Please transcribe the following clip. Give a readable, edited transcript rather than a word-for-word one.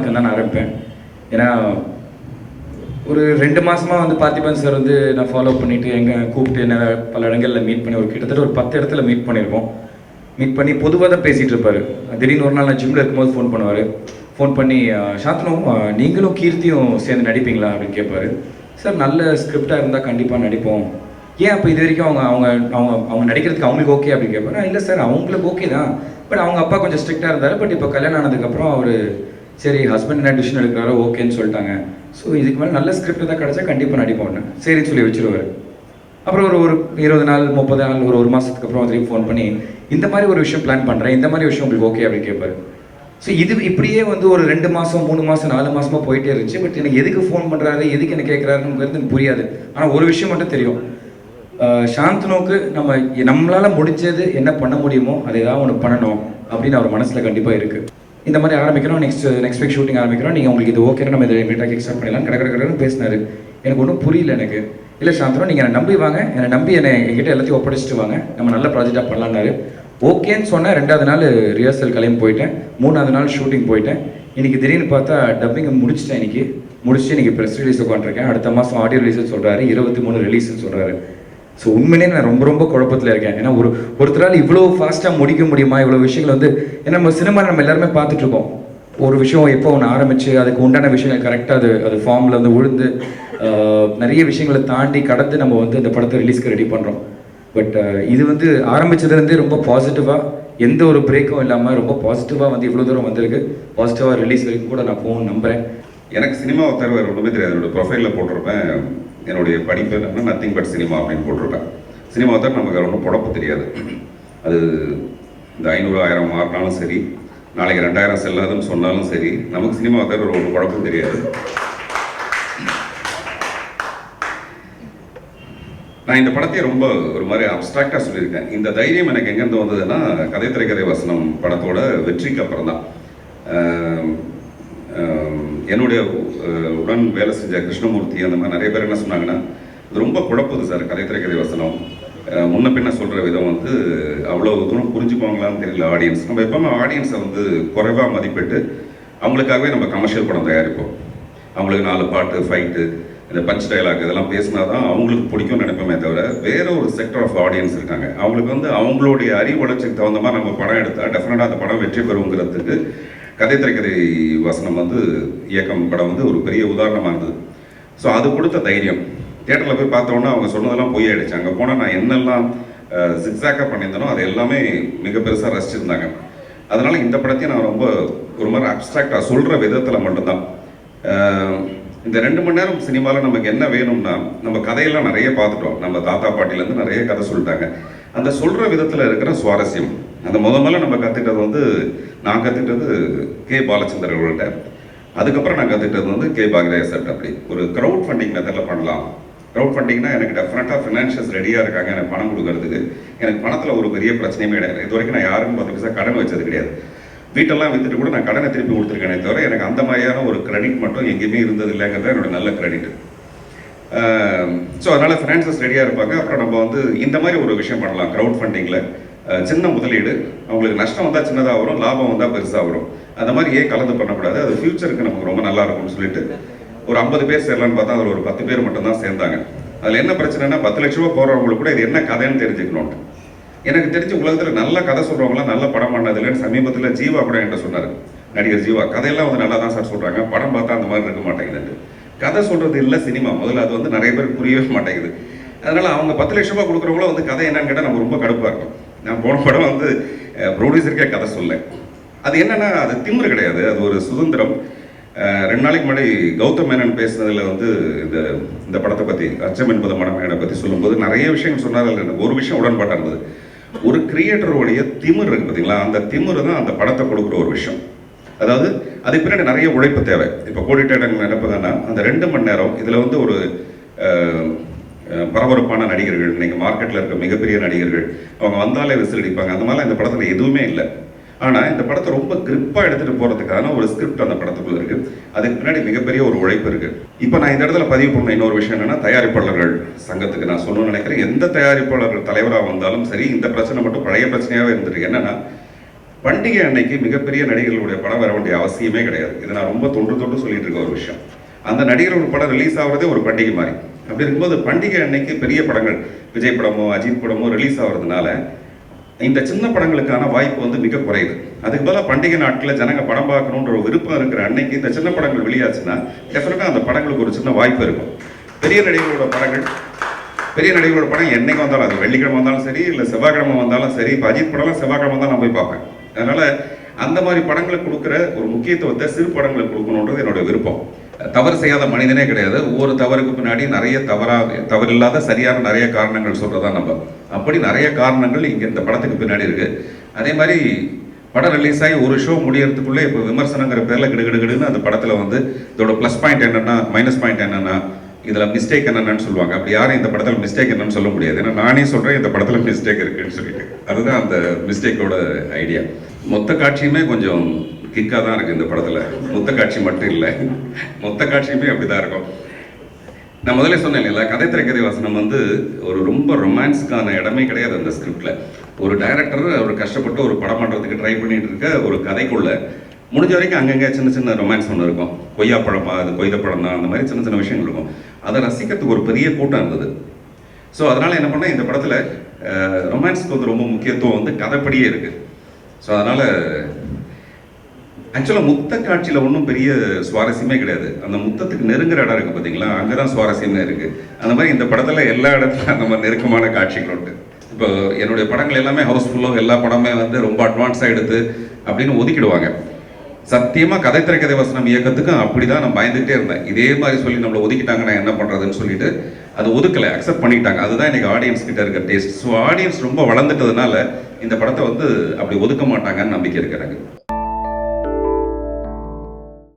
இருக்குன்னு தான் நான் ஆரம்பிப்பேன். ஏன்னா ஒரு 2 மாதமாக வந்து பார்த்திபன் சார் வந்து நான் ஃபாலோ பண்ணிவிட்டு எங்கே கூப்பிட்டு என்ன பல இடங்களில் மீட் பண்ணி கிட்டத்தட்ட ஒரு 10 இடத்துல மீட் பண்ணியிருக்கோம். மீட் பண்ணி பொதுவாக தான் பேசிகிட்டு இருப்பார். திடீர்னு ஒரு நாள் நான் ஜிம்மில் இருக்கும்போது ஃபோன் பண்ணுவார். ஃபோன் பண்ணி சாந்தனு நீங்களும் கீர்த்தியும் சேர்ந்து நடிப்பீங்களா அப்படின்னு கேட்பார். சார் நல்ல ஸ்கிரிப்டாக இருந்தால் கண்டிப்பாக நடிப்போம். ஏன் அப்போ இது வரைக்கும் அவங்க அவங்க அவங்க அவங்க நடிக்கிறதுக்கு அவங்களுக்கு ஓகே அப்படின்னு கேட்பாரு. இல்லை சார் அவங்களுக்கு ஓகே தான், பட் அவங்க அப்பா கொஞ்சம் ஸ்ட்ரிக்டாக இருந்தார். பட் இப்போ கல்யாணம் ஆனதுக்கப்புறம் அவர் சரி ஹஸ்பண்ட் என்ன டிசிஷன் எடுக்கிறாரோ ஓகேன்னு சொல்லிட்டாங்க. ஸோ இதுக்கு மேலே நல்ல ஸ்கிரிப்ட் தான் கிடச்சா கண்டிப்பாக நடிப்போம்னு சரின்னு சொல்லி வச்சுருவார். அப்புறம் ஒரு 20 நாள் 30 நாள் ஒரு மாதத்துக்கு அப்புறம் திரும்பி ஃபோன் பண்ணி இந்த மாதிரி ஒரு விஷயம் பிளான் பண்ணுறேன், இந்த மாதிரி விஷயம் உங்களுக்கு ஓகே அப்படின்னு கேட்பாரு. ஸோ இது இப்படியே வந்து ஒரு 2 மாதம் 3 மாதம் 4 மாதமாக போயிட்டே இருந்துச்சு. பட் எனக்கு எதுக்கு ஃபோன் பண்ணுறாரு, எதுக்கு என்ன கேட்குறாருன்னு எனக்கு புரியாது. ஆனால் ஒரு விஷயம் மட்டும் தெரியும், சாந்தனுக்கு நம்மளால் முடிஞ்சது என்ன பண்ண முடியுமோ அதை ஏதாவது ஒன்று பண்ணணும் அப்படின்னு அவர் மனசில் கண்டிப்பாக இருக்குது. இந்த மாதிரி ஆரம்பிக்கிறோம், நெக்ஸ்ட் வீக் ஷூட்டிங் ஆரம்பிக்கிறோம், நீங்கள் உங்களுக்கு இது ஓகே நம்ம இதை இமீடியட்டாக எக்ஸ்டார்ட் பண்ணிடலாம் கடற்கடன்னு பேசினார். எனக்கு ஒன்றும் புரியல. எனக்கு இல்லை சாந்தனு நீங்கள் என்னை நம்பி வாங்க, என்னை நம்பி என்கிட்ட எல்லாத்தையும் ஒப்படைச்சிட்டு வாங்க, நம்ம நல்ல ப்ராஜெக்டாக பண்ணலான்னாரு. ஓகேன்னு சொன்னேன். 2வது நாள் ரிஹர்சல் கிளம்பி போயிட்டேன். 3வது நாள் ஷூட்டிங் போயிட்டேன். இன்றைக்கி திடீர்னு பார்த்தா டப்பிங்கை முடிச்சிட்டேன். முடிச்சுட்டு இன்றைக்கி ப்ரெஸ் ரிலீஸ் உட்காந்துருக்கேன். அடுத்த மாதம் ஆடியோ ரிலீஸ்னு சொல்கிறாரு, 23 ரிலீஸ்ன்னு சொல்கிறாரு. ஸோ உண்மையிலே நான் ரொம்ப குழப்பத்தில் இருக்கேன். ஏன்னா ஒருத்தரால் இவ்வளோ ஃபாஸ்ட்டாக முடிக்க முடியுமா? இவ்வளோ விஷயங்கள் வந்து ஏன்னா நம்ம சினிமாவில் நம்ம எல்லாருமே பார்த்துட்ருக்கோம். ஒரு விஷயம் எப்போ ஒன்று ஆரம்பித்து அதுக்கு உண்டான விஷயங்கள் கரெக்டாக அது ஃபார்மில் வந்து விழுந்து நிறைய விஷயங்களை தாண்டி கடந்து நம்ம வந்து இந்த படத்தை ரிலீஸ்க்கு ரெடி பண்ணுறோம். பட் இது வந்து ஆரம்பித்ததுலேருந்தே ரொம்ப பாசிட்டிவாக, எந்த ஒரு பிரேக்கும் இல்லாமல் ரொம்ப பாசிட்டிவாக வந்து இவ்வளோ தூரம் வந்திருக்கு. பாசிட்டிவாக ரிலீஸ் வரைக்கும் கூட நான் போகணும்னு நம்புகிறேன். எனக்கு சினிமாவை தவிர ஒன்றுமே தெரியாது. என்னோடய ப்ரொஃபைலில் போட்டிருப்பேன், என்னுடைய படிப்பு என்னன்னா நத்திங் பட் சினிமா அப்படின்னு போட்டிருப்பேன். சினிமாவை தவிர நமக்கு ஒன்றும் பொழப்பு தெரியாது. அது இந்த 500 1000 மாறினாலும் சரி, நாளைக்கு 2000 செல்லாதுன்னு சொன்னாலும் சரி, நமக்கு சினிமாவை தவிர ஒரு குழப்பம் தெரியாது. நான் இந்த படத்தையே ரொம்ப ஒரு மாதிரி அப்ட்ராக்டாக சொல்லியிருக்கேன். இந்த தைரியம் எனக்கு எங்கேருந்து வந்ததுன்னா கதை திரைக்கதை வசனம் படத்தோட வெற்றிக்கு அப்புறம் தான். என்னுடைய உடன் வேலை செஞ்ச கிருஷ்ணமூர்த்தி அந்த மாதிரி நிறைய பேர் என்ன சொன்னாங்கன்னா, இது ரொம்ப குழப்புது சார் கதை திரைக்கதை வசனம், முன்ன பின்ன சொல்கிற விதம் வந்து அவ்வளோ தூரம் புரிஞ்சுக்குவாங்களான்னு தெரியல ஆடியன்ஸ். நம்ம எப்போவுமே ஆடியன்ஸை வந்து குறைவாக மதிப்பிட்டு அவங்களுக்காகவே நம்ம கமர்ஷியல் படம் தயாரிப்போம். அவங்களுக்கு 4 பாட்டு ஃபைட்டு இந்த பஞ்ச் டைலாக் இதெல்லாம் பேசினா தான் அவங்களுக்கு பிடிக்கும்னு நினைப்போமே தவிர, வேற ஒரு செக்டர் ஆஃப் ஆடியன்ஸ் இருக்காங்க. அவங்களுக்கு வந்து அவங்களுடைய அறிவு வளர்ச்சிக்கு தகுந்த மாதிரி நம்ம படம் எடுத்தால் டெஃபினட்டாக அந்த படம் வெற்றி பெறுங்கிறதுக்கு கதை திரைக்கதை வசனம் வந்து இயக்கம் படம் வந்து ஒரு பெரிய உதாரணமாக இருந்தது. ஸோ அது கொடுத்த தைரியம். தியேட்டரில் போய் பார்த்தோன்னா அவங்க சொன்னதெல்லாம் பொய் ஆயிடுச்சு. அங்கே போனால் நான் என்னெல்லாம் ஜிக்ஸாக்காக பண்ணியிருந்தேனோ அது எல்லாமே மிக பெருசாக ரசிச்சிருந்தாங்க. அதனால் இந்த படத்தையும் நான் ரொம்ப ஒரு மாதிரி அப்ட்ராக்டாக சொல்கிற விதத்தில் மட்டும்தான். இந்த 2 மணி நேரம் சினிமாவில் நமக்கு என்ன வேணும்னா, நம்ம கதையெல்லாம் நிறைய பார்த்துட்டோம். நம்ம தாத்தா பாட்டிலேருந்து நிறைய கதை சொல்லிட்டாங்க. அந்த சொல்கிற விதத்தில் இருக்கிற சுவாரஸ்யம், அந்த முதல்ல நம்ம கற்றுக்கிட்டது வந்து நான் கற்றுக்கிட்டது கே பாலச்சந்தர் அவர்கள்ட்ட. அதுக்கப்புறம் நான் கற்றுக்கிட்டது வந்து கே பாக்ரேயா சார். அப்படி ஒரு க்ரௌட் ஃபண்டிங் மெத்தடில் பண்ணலாம். க்ரௌட் ஃபண்டிங்னா எனக்கு டெஃபினட்டாக ஃபினான்ஷியல்ஸ் ரெடியாக இருக்காங்க எனக்கு பணம் கொடுக்கறதுக்கு. எனக்கு பணத்தில் ஒரு பெரிய பிரச்சனையுமே கிடையாது. இது வரைக்கும் நான் யாருக்கும் 10 பைசா கடன் வச்சது கிடையாது. வீட்டெல்லாம் விற்றுட்டு கூட நான் கடனை திருப்பி கொடுத்துருக்கேனே தவிர எனக்கு அந்த மாதிரியான ஒரு கிரெடிட் மட்டும் எங்கேயுமே இருந்தது இல்லைங்கிறது என்னோட நல்ல கிரெடிட். ஸோ அதனால் ஃபினான்சஸ் ரெடியாக இருப்பாங்க. அப்புறம் நம்ம வந்து இந்த மாதிரி ஒரு விஷயம் பண்ணலாம். க்ரௌட் ஃபண்டிங்கில் சின்ன முதலீடு, அவங்களுக்கு நஷ்டம் வந்தால் சின்னதாக வரும், லாபம் வந்தால் பெருசாக வரும். அந்த மாதிரி ஏன் கலந்து பண்ணக்கூடாது, அது ஃபியூச்சருக்கு நமக்கு ரொம்ப நல்லா இருக்கும்னு சொல்லிட்டு ஒரு 50 பேர் சேரலான்னு பார்த்தா அதில் ஒரு 10 பேர் மட்டும்தான் சேர்ந்தாங்க. அதில் என்ன பிரச்சனைனா 10 லட்ச ரூபா போகிறவங்களுக்கு கூட இது என்ன கதைன்னு தெரிஞ்சுக்கணும். எனக்கு தெரிஞ்ச உலகத்தில் நல்ல கதை சொல்கிறவங்களாம் நல்ல படம் பண்ணதில்லைன்னு சமீபத்தில் ஜீவா கூட என்கிட்ட சொன்னார். நடிகர் ஜீவா கதையெல்லாம் வந்து நல்லா தான் சார் சொல்கிறாங்க, படம் பார்த்தா அந்த மாதிரி இருக்க மாட்டேங்குது. கதை சொல்கிறது இல்லை சினிமா, முதல்ல அது வந்து நிறைய பேர் புரியவே மாட்டேங்குது. அதனால் அவங்க 10 லட்ச ரூபா கொடுக்குறவங்களும் வந்து கதை என்னன்னு கேட்டால் நம்ம ரொம்ப கடுப்பாக இருக்கும். நான் போன படம் வந்து ப்ரொடியூசருக்கே கதை சொல்ல, அது என்னென்னா அது திமிரு கிடையாது, அது ஒரு சுதந்திரம். 2 நாளைக்கு முன்னாடி கௌதம் மேனன் பேசுனதில் வந்து இந்த படத்தை பற்றி அச்சம் என்பது மனமேனை பற்றி சொல்லும்போது நிறைய விஷயங்கள் சொன்னார். அதில் எனக்கு ஒரு விஷயம் உடன்பாட்டாக இருந்தது. ஒரு கிரியேட்டருடைய திமிர் இருக்குது பார்த்தீங்களா, அந்த திமிரு தான் அந்த படத்தை கொடுக்குற ஒரு விஷயம். அதாவது அதுக்கு பின்னாடி நிறைய உழைப்பு தேவை. இப்போ கோடிட்டேடன் நினைப்பதுன்னா அந்த 2 மணி நேரம் இதில் வந்து ஒரு பரபரப்பான நடிகர்கள், இன்னைக்கு மார்க்கெட்டில் இருக்க மிகப்பெரிய நடிகர்கள், அவங்க வந்தாலே விசில் அடிப்பாங்க, அந்த மாதிரிலாம் இந்த படத்தில் எதுவுமே இல்லை. ஆனால் இந்த படத்தை ரொம்ப கிரிப்பாக எடுத்துகிட்டு போகிறதுக்கான ஒரு ஸ்கிரிப்ட் அந்த படத்துக்குள்ள இருக்குது. அதுக்கு பின்னாடி மிகப்பெரிய ஒரு உழைப்பு இருக்குது. இப்போ நான் இந்த இடத்துல பதிவு பண்ண இன்னொரு விஷயம் என்னென்னா, தயாரிப்பாளர்கள் சங்கத்துக்கு நான் சொல்லணும்னு நினைக்கிறேன். எந்த தயாரிப்பாளர்கள் தலைவராக வந்தாலும் சரி, இந்த பிரச்சனை மட்டும் பழைய பிரச்சனையாகவே இருந்துருக்கு. என்னென்னா பண்டிகை அன்னைக்கு மிகப்பெரிய நடிகர்களுடைய படம் வர வேண்டிய அவசியமே கிடையாது. இதை நான் ரொம்ப தொன்று சொல்லிட்டு இருக்க ஒரு விஷயம். அந்த நடிகர்கள் படம் ரிலீஸ் ஆகிறதே ஒரு பண்டிகை மாதிரி. அப்படி இருக்கும்போது பண்டிகை அன்னைக்கு பெரிய படங்கள் விஜய் படமோ அஜித் படமோ ரிலீஸ் ஆகிறதுனால இந்த சின்ன படங்களுக்கான வாய்ப்பு வந்து மிக குறையுது. அதுக்கு பதிலாக பண்டிகை நாட்களில் ஜனங்க படம் பார்க்கணுன்ற ஒரு விருப்பம் இருக்கிற அன்னைக்கு இந்த சின்ன படங்கள் வெளியாச்சுன்னா டெஃபினட்டாக அந்த படங்களுக்கு ஒரு சின்ன வாய்ப்பு இருக்கும். பெரிய நடிகர்களோட படம் என்னைக்கு வந்தாலும், அது வெள்ளிக்கிழமை வந்தாலும் சரி, இல்லை செவ்வாய்க்கிழமை வந்தாலும் சரி. இப்போ அஜித் படம்லாம் செவ்வாய்க்கிழமை தான் நான் போய் பார்ப்பேன். அதனால அந்த மாதிரி படங்களுக்கு கொடுக்குற ஒரு முக்கியத்துவத்தை சிறு படங்களுக்கு கொடுக்கணுன்றது என்னோட விருப்பம். தவறு செய்யாத மனிதனே கிடையாது. ஒவ்வொரு தவறுக்கு பின்னாடி நிறைய தவறில்லாத சரியான நிறைய காரணங்கள் சொல்றதா நம்ம. அப்படி நிறைய காரணங்கள் இங்க இந்த படத்துக்கு பின்னாடி இருக்கு. அதே மாதிரி படம் ரிலீஸ் ஆகி ஒரு ஷோ முடியறதுக்குள்ளே இப்போ விமர்சனங்கிற பேர்ல கிடுகிடுன்னு அந்த படத்துல வந்து இதோட ப்ளஸ் பாயிண்ட் என்னன்னா, மைனஸ் பாயிண்ட் என்னன்னா, இதுல மிஸ்டேக் என்னன்னு சொல்லுவாங்க. அப்படி யாரும் இந்த படத்துல மிஸ்டேக் என்னன்னு சொல்ல முடியாது. ஏன்னா நானே சொல்றேன் இந்த படத்துல மிஸ்டேக் இருக்குன்னு சொல்லிட்டு. அதுதான் அந்த மிஸ்டேக்கோட ஐடியா. மொத்த காட்சியுமே கொஞ்சம் கிக்காக தான் இருக்குது இந்த படத்தில். மொத்த காட்சி மட்டும் இல்லை, மொத்த காட்சியுமே அப்படி தான் இருக்கும். நான் முதல்ல சொன்னேன் இல்லைங்களா, கதை திரைக்கதை வசனம் வந்து ஒரு ரொம்ப ரொமான்ஸுக்கான இடமே கிடையாது அந்த ஸ்கிரிப்டில். ஒரு டைரக்டர் அவர் கஷ்டப்பட்டு ஒரு படம் பண்ணுறதுக்கு ட்ரை பண்ணிட்டு இருக்க ஒரு கதைக்குள்ள முடிஞ்ச வரைக்கும் அங்கங்கே சின்ன ரொமான்ஸ் ஒன்று இருக்கும். கொய்யா பழமா, அது கொய்த பழம் தான், அந்த மாதிரி சின்ன விஷயங்கள் இருக்கும். அதை ரசிக்கிறதுக்கு ஒரு பெரிய கூட்டம் இருந்தது. ஸோ அதனால் என்ன பண்ணேன், இந்த படத்தில் ரொமான்ஸ்க்கு வந்து ரொம்ப முக்கியத்துவம் வந்து கதைப்படியே இருக்குது. ஸோ அதனால் ஆக்சுவலாக முத்த காட்சியில் ஒன்றும் பெரிய சுவாரஸ்யமே கிடையாது. அந்த முத்தத்துக்கு நெருங்குற இடம் இருக்குது பார்த்தீங்களா, அங்கே தான் சுவாரஸ்யமே இருக்குது. அந்த மாதிரி இந்த படத்தில் எல்லா இடத்துலையும் அந்த மாதிரி நெருக்கமான காட்சிகள் உண்டு. இப்போ என்னுடைய படங்கள் எல்லாமே ஹவுஸ்ஃபுல்லோ, எல்லா படமே வந்து ரொம்ப அட்வான்ஸாக எடுத்து அப்படின்னு ஒதுக்கிடுவாங்க. சத்தியமாக கதை திரைக்கதை வசனம் இயக்கத்துக்கும் அப்படி தான் நான் பயந்துகிட்டே இருந்தேன். இதே மாதிரி சொல்லி நம்மளை ஒதுக்கிட்டாங்கன்னா என்ன பண்ணுறதுன்னு சொல்லிட்டு அது ஒதுக்கலை, அக்செப்ட் பண்ணிட்டாங்க. அதுதான் இன்னைக்கு ஆடியன்ஸ் கிட்ட இருக்க டேஸ்ட். ஸோ ஆடியன்ஸ் ரொம்ப வளர்ந்துட்டதுனால இந்த படத்தை வந்து அப்படி ஒதுக்க மாட்டாங்கன்னு நம்பிக்கை இருக்கிறாங்க.